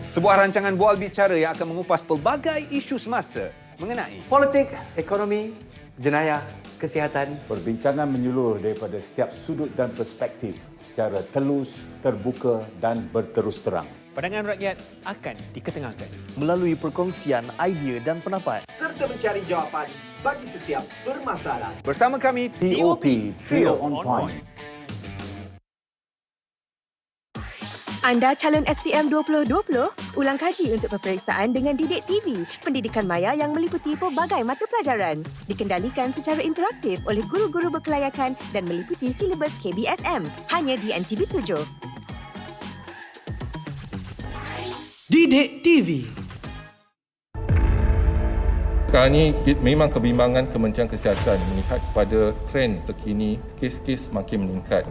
Sebuah rancangan bual bicara yang akan mengupas pelbagai isu semasa mengenai politik, ekonomi, jenayah, kesihatan. Perbincangan menyeluruh daripada setiap sudut dan perspektif secara telus, terbuka dan berterus terang. pandangan rakyat akan diketengahkan melalui perkongsian idea dan pendapat Serta mencari jawapan bagi setiap permasalahan. bersama kami TOP, Trio on Point. Anda calon SPM 2020? Ulang kaji untuk peperiksaan dengan Didik TV, pendidikan maya yang meliputi pelbagai mata pelajaran. Dikendalikan secara interaktif oleh guru-guru berkelayakan dan meliputi silibus KBSM. Hanya di NTV 7. Didik TV. Sekarang ini memang kebimbangan Kementerian Kesihatan melihat kepada trend terkini kes-kes makin meningkat.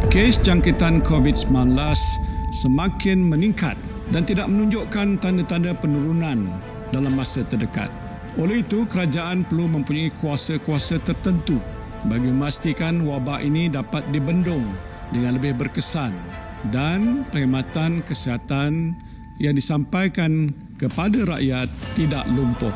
Kes jangkitan COVID-19 semakin meningkat dan tidak menunjukkan tanda-tanda penurunan dalam masa terdekat. Oleh itu, kerajaan perlu mempunyai kuasa-kuasa tertentu bagi memastikan wabak ini dapat dibendung dengan lebih berkesan dan perkhidmatan kesihatan yang disampaikan kepada rakyat tidak lumpuh.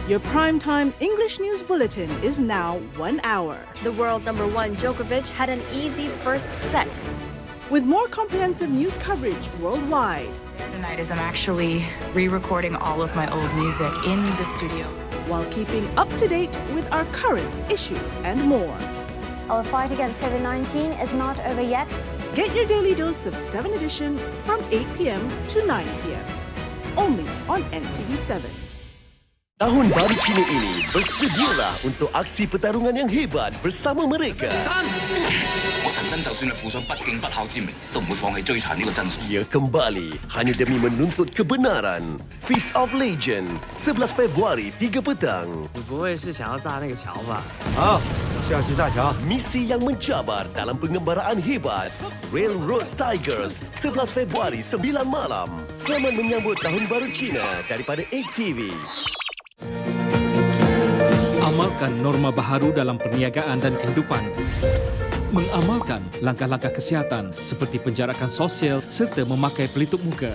Your primetime English news bulletin is now 1 hour. The world number one Djokovic had an easy first set. With more comprehensive news coverage worldwide. Tonight is I'm actually re-recording all of my old music in the studio. While keeping up to date with our current issues and more. Our fight against COVID-19 is not over yet. Get your daily dose of 7 Edition from 8 p.m. to 9 p.m. Only on NTV7. Tahun baru Cina ini, bersedialah untuk aksi pertarungan yang hebat bersama mereka. Ia kembali hanya demi menuntut kebenaran. Feast of Legend, 11 Februari 3 petang. Misi yang mencabar dalam pengembaraan hebat. Railroad Tigers, 11 Februari 9 malam. Selamat menyambut Tahun Baru Cina daripada ATV. Amalkan norma baharu dalam perniagaan dan kehidupan. Mengamalkan langkah-langkah kesihatan seperti penjarakan sosial serta memakai pelitup muka.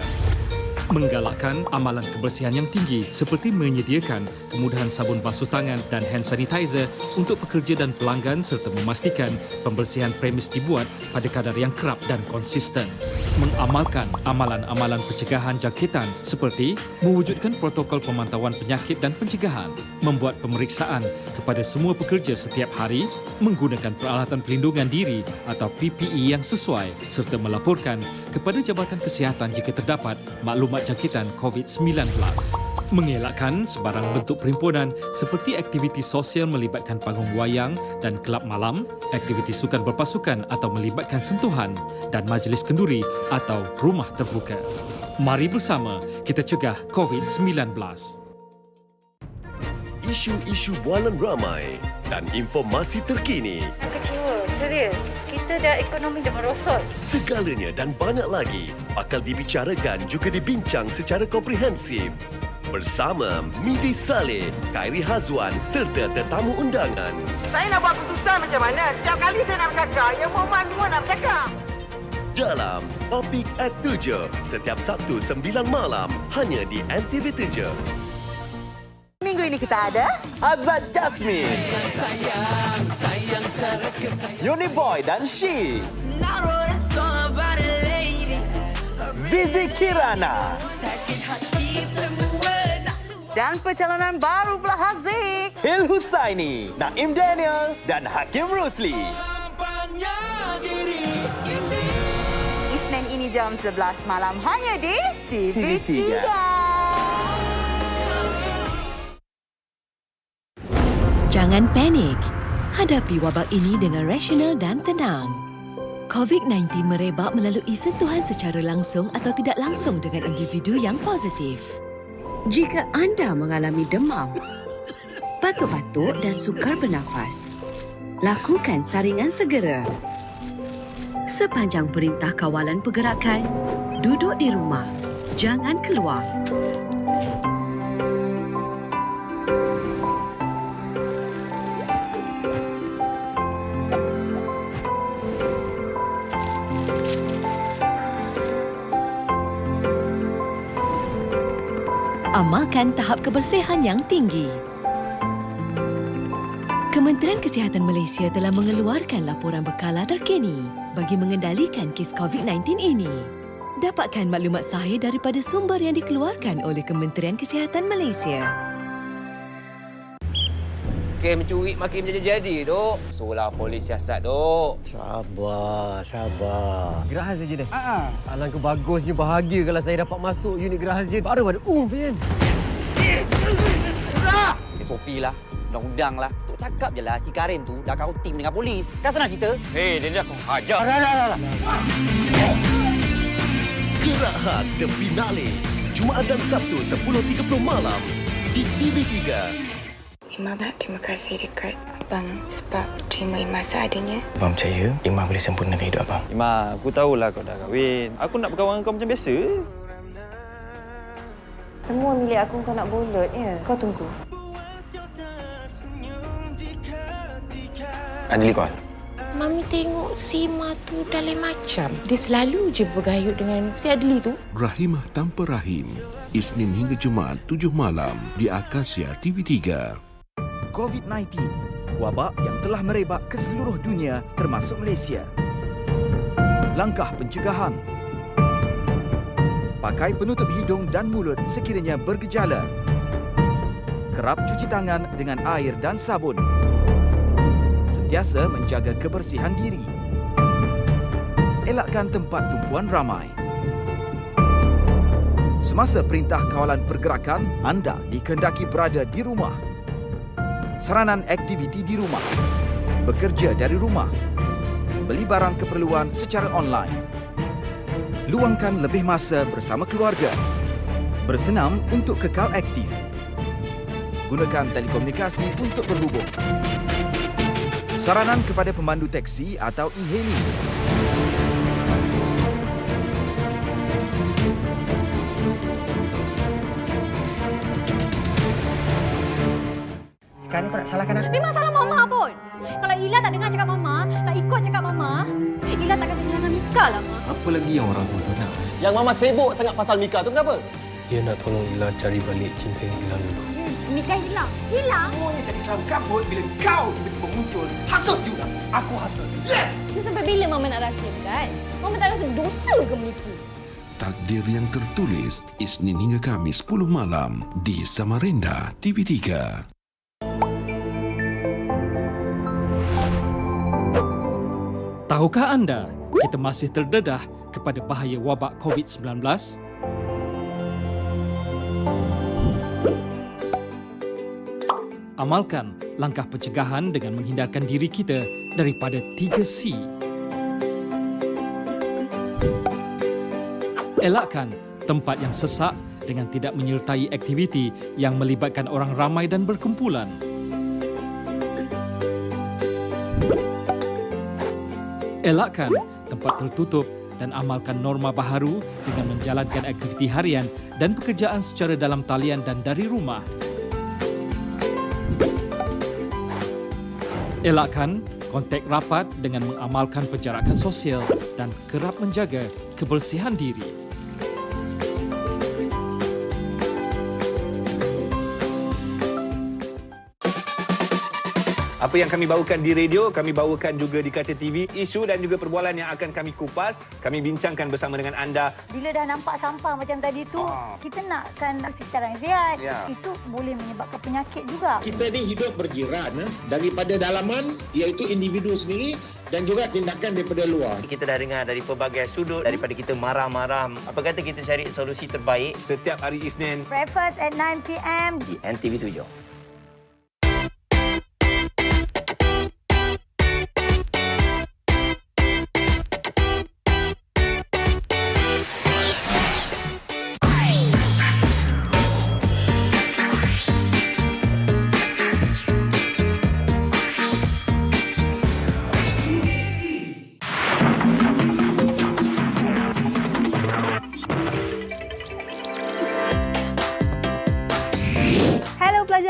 Menggalakkan amalan kebersihan yang tinggi seperti menyediakan kemudahan sabun basuh tangan dan hand sanitizer untuk pekerja dan pelanggan serta memastikan pembersihan premis dibuat pada kadar yang kerap dan konsisten. Mengamalkan amalan-amalan pencegahan jangkitan seperti mewujudkan protokol pemantauan penyakit dan pencegahan, membuat pemeriksaan kepada semua pekerja setiap hari, menggunakan peralatan pelindungan diri atau PPE yang sesuai serta melaporkan kepada Jabatan Kesihatan jika terdapat maklumat jangkitan COVID-19. Mengelakkan sebarang bentuk perhimpunan seperti aktiviti sosial melibatkan panggung wayang dan kelab malam, aktiviti sukan berpasukan atau melibatkan sentuhan dan majlis kenduri atau rumah terbuka. Mari bersama kita cegah COVID-19. Isu-isu bualan ramai dan informasi terkini. Kecewa, serius. Kita dah ekonomi dah merosot. Segalanya dan banyak lagi bakal dibicarakan juga dibincang secara komprehensif. Bersama Midi Saleh, Khairi Hazwan serta tetamu undangan. Saya nak buat keputusan macam mana? Setiap kali saya nak bercakap, yang Muhammad semua nak bercakap. Dalam Topik at 7, setiap Sabtu 9 malam, hanya di NTV 7. Minggu ini kita ada Azad Jasmine, Uniboy dan She, Zizi Kirana dan pencalonan baru pula Haziq, Hil Husaini, Naim Daniel dan Hakim Rusli. Isnin ini jam 11 malam hanya di TV3. Jangan panik. Hadapi wabak ini dengan rasional dan tenang. COVID-19 merebak melalui sentuhan secara langsung atau tidak langsung dengan individu yang positif. Jika anda mengalami demam, batuk-batuk dan sukar bernafas, lakukan saringan segera. Sepanjang Perintah Kawalan Pergerakan, duduk di rumah, jangan keluar. Amalkan tahap kebersihan yang tinggi. Kementerian Kesihatan Malaysia telah mengeluarkan laporan berkala terkini bagi mengendalikan kes COVID-19 ini. Dapatkan maklumat sahih daripada sumber yang dikeluarkan oleh Kementerian Kesihatan Malaysia. Kes mencuri makin menjadi-jadi, Dok. Suruhlah polis siasat, Dok. Sabar. Gerahas saja deh. Alangkah bagusnya, bahagia kalau saya dapat masuk unit gerahas je. Baru ada kan. SOP lah, undang-undang lah. Tok cakap je lah si Karim tu dah kau tim dengan polis. Kan senang cerita? Dia dah kau hajar. Dah. Gerahas The Finale. Jumaat dan Sabtu 10.30 malam di TV3. Imam nak terima kasih dekat Abang sebab terima Imam seadanya. Abang percaya Imam boleh sempurnakan hidup Abang. Imam, aku tahulah kau dah kahwin. Aku nak berkawan dengan kau macam biasa. Semua milik aku kau nak bolot ya. Kau tunggu. Adli call. Mami tengok si Ma tu dah lain macam. Dia selalu je bergayut dengan si Adli tu. Rahimah Tanpa Rahim. Isnin hingga Jumaat 7 malam di Akasia TV3. COVID-19, wabak yang telah merebak ke seluruh dunia termasuk Malaysia. Langkah pencegahan. Pakai penutup hidung dan mulut sekiranya bergejala. Kerap cuci tangan dengan air dan sabun. Sentiasa menjaga kebersihan diri. Elakkan tempat tumpuan ramai. Semasa Perintah Kawalan Pergerakan, anda dikehendaki berada di rumah. Saranan aktiviti di rumah. Bekerja dari rumah. Beli barang keperluan secara online. Luangkan lebih masa bersama keluarga. Bersenam untuk kekal aktif. Gunakan telekomunikasi untuk berhubung. Saranan kepada pemandu teksi atau e-hailing. Sekarang kau nak salahkan aku? Memang salah Mama pun. Kalau Ila tak dengar cakap Mama, tak ikut cakap Mama, Ila takkan kehilangan Mika lah, Ma. Apa lagi yang orang tua tu nak? Yang Mama sibuk sangat pasal Mika tu kenapa? Dia nak tolong Ila cari balik cinta yang hilang dulu. Mika hilang. Hilang? Semuanya jadi kelam kabut bila kau tiba-tiba muncul. Hasut juga. Aku hasut. Yes! Itu sampai bila Mama nak rahsiakan? Mama tak rasa dosa ke menipu? Takdir yang tertulis Isnin hingga Khamis 10 malam di Samarinda TV3. Tahukah anda kita masih terdedah kepada bahaya wabak COVID-19? Amalkan langkah pencegahan dengan menghindarkan diri kita daripada 3C. Elakkan tempat yang sesak dengan tidak menyertai aktiviti yang melibatkan orang ramai dan berkumpulan. Elakkan tempat tertutup dan amalkan norma baharu dengan menjalankan aktiviti harian dan pekerjaan secara dalam talian dan dari rumah. Elakkan kontak rapat dengan mengamalkan penjarakan sosial dan kerap menjaga kebersihan diri. Apa yang kami bawakan di radio, kami bawakan juga di kaca TV. Isu dan juga perbualan yang akan kami kupas, kami bincangkan bersama dengan anda. Bila dah nampak sampah macam tadi tu, kita nakkan sekitaran yang sihat. Ya. Itu boleh menyebabkan penyakit juga. Kita ni hidup berjiran daripada dalaman, iaitu individu sendiri, dan juga tindakan daripada luar. Kita dah dengar dari pelbagai sudut, daripada kita marah-marah. Apa kata kita cari solusi terbaik? Setiap hari Isnin. Breakfast at 9 PM di NTV 7.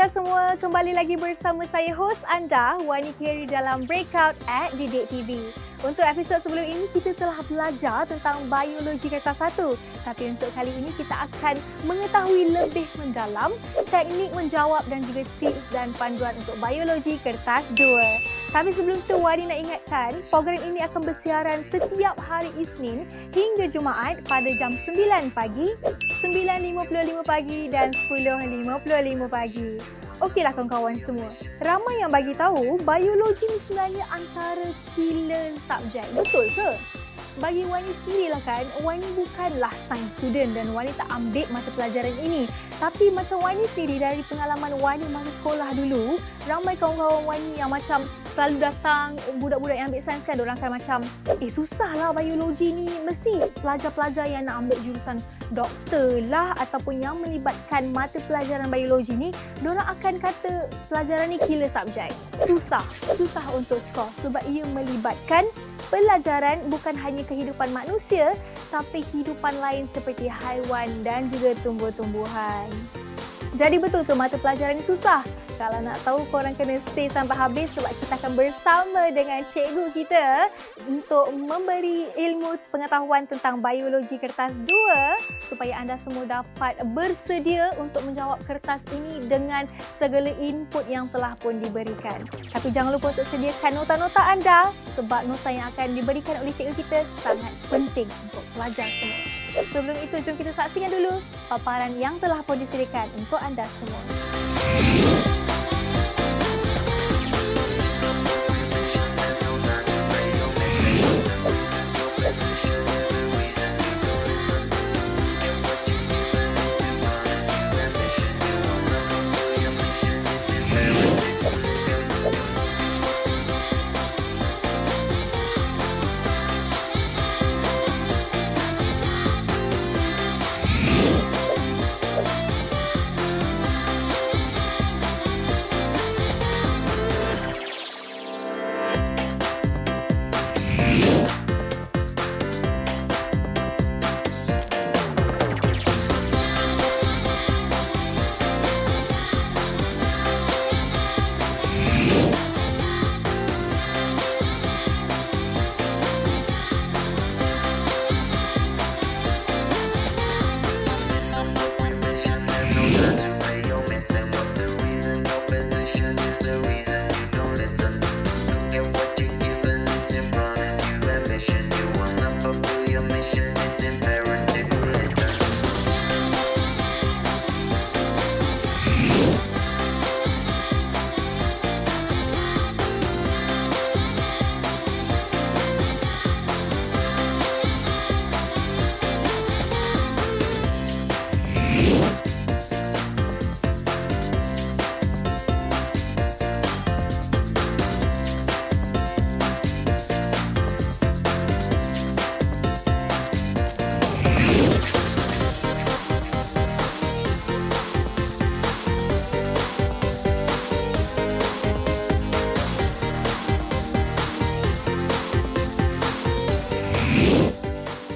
anda semua, kembali lagi bersama saya host anda, Wani Kiri dalam Breakout at Didik TV. Untuk episod sebelum ini, kita telah belajar tentang biologi kertas 1. Tapi untuk kali ini, kita akan mengetahui lebih mendalam teknik menjawab dan juga tips dan panduan untuk biologi kertas 2. Tapi sebelum tu, Wani nak ingatkan, program ini akan bersiaran setiap hari Isnin hingga Jumaat pada jam 9 pagi, 9.55 pagi dan 10.55 pagi. Okeylah kawan-kawan semua, ramai yang bagi tahu biologi ni sebenarnya antara killer subjek. Betul ke? Bagi Wani sendirilah kan, Wani bukanlah science student dan Wani tak ambil mata pelajaran ini. Tapi macam Wani sendiri, dari pengalaman Wani masa sekolah dulu, ramai kawan-kawan Wani yang macam selalu datang, budak-budak yang ambil sains kan, diorang kan macam, susahlah biologi ni, mesti pelajar-pelajar yang nak ambil jurusan doktor lah ataupun yang melibatkan mata pelajaran biologi ni, diorang akan kata pelajaran ni killer subjek. Susah untuk skor sebab ia melibatkan pelajaran bukan hanya kehidupan manusia tapi kehidupan lain seperti haiwan dan juga tumbuh-tumbuhan. Jadi betul ke mata pelajaran ini susah? Kalau nak tahu, korang kena stay sampai habis sebab kita akan bersama dengan cikgu kita untuk memberi ilmu pengetahuan tentang biologi kertas 2 supaya anda semua dapat bersedia untuk menjawab kertas ini dengan segala input yang telah pun diberikan. Tapi jangan lupa untuk sediakan nota-nota anda sebab nota yang akan diberikan oleh cikgu kita sangat penting untuk pelajar semua. Sebelum itu, jom kita saksikan dulu paparan yang telah pun disediakan untuk anda semua.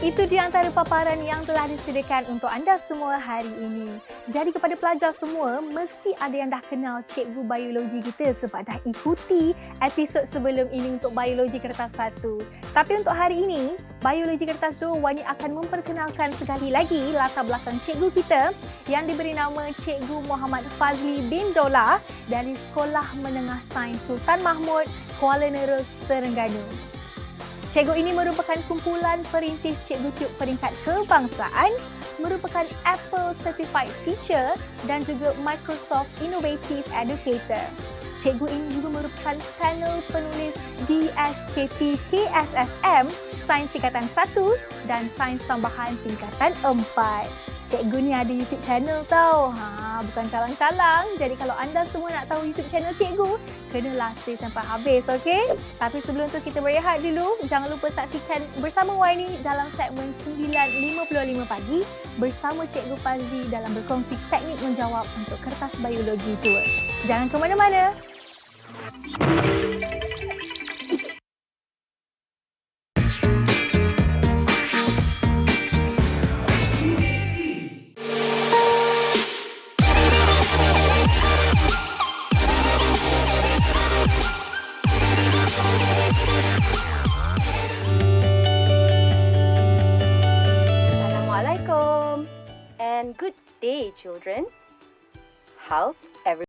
Itu di antara paparan yang telah disediakan untuk anda semua hari ini. Jadi kepada pelajar semua, mesti ada yang dah kenal cikgu biologi kita sebab dah ikuti episod sebelum ini untuk biologi kertas 1. Tapi untuk hari ini, biologi kertas 2, Wani akan memperkenalkan sekali lagi latar belakang cikgu kita yang diberi nama Cikgu Muhammad Fazli bin Dola dari Sekolah Menengah Sains Sultan Mahmud, Kuala Nerus, Terengganu. Cikgu ini merupakan kumpulan perintis cikgu tiup peringkat kebangsaan, merupakan Apple Certified Teacher dan juga Microsoft Innovative Educator. Cikgu ini juga merupakan panel penulis DSKP KSSM, Sains Tingkatan 1 dan Sains Tambahan Tingkatan 4. Cikgu ni ada YouTube channel tau. Bukan kalang-kalang. Jadi kalau anda semua nak tahu YouTube channel cikgu, kenalah stay sampai habis, okey? Tapi sebelum tu kita berehat dulu. Jangan lupa saksikan bersama Wani dalam segmen 9.55 pagi bersama Cikgu Fazli dalam berkongsi teknik menjawab untuk kertas biologi 2. Jangan ke mana-mana. and good day, children. How's everyone?